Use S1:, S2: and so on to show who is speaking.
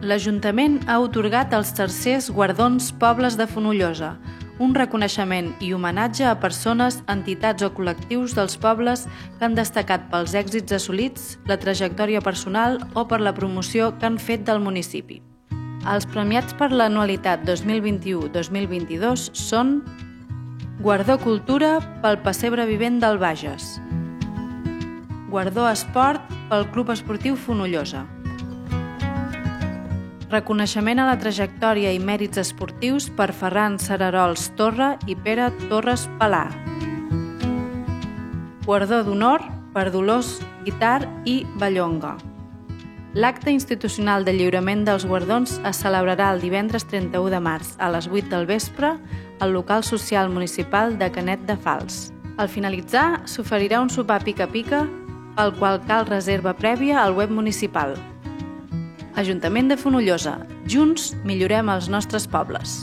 S1: l'Ajuntament ha atorgat els tercers guardons Pobles de Fonollosa, un reconeixement i homenatge a persones, entitats o col·lectius dels pobles que han destacat pels èxits assolits, la trajectòria personal o per la promoció que han fet del municipi. Els premiats per l'anualitat 2021-2022 són Guardó Cultura pel Pessebre Vivent del Bages, Guardó Esport pel Club Esportiu Fonollosa, reconeixement a la trajectòria i mèrits esportius per Ferran Cerarols Torra i Pere Torres Palà. Guardó d'honor per Dolors Guitar i Ballonga. L'acte institucional de lliurament dels guardons es celebrarà el divendres 31 de març a les 8 del vespre al local social municipal de Canet de Fals. Al finalitzar, s'oferirà un sopar pica-pica, pel qual cal reserva prèvia al web municipal. Ajuntament de Fonollosa. Junts millorem els nostres pobles.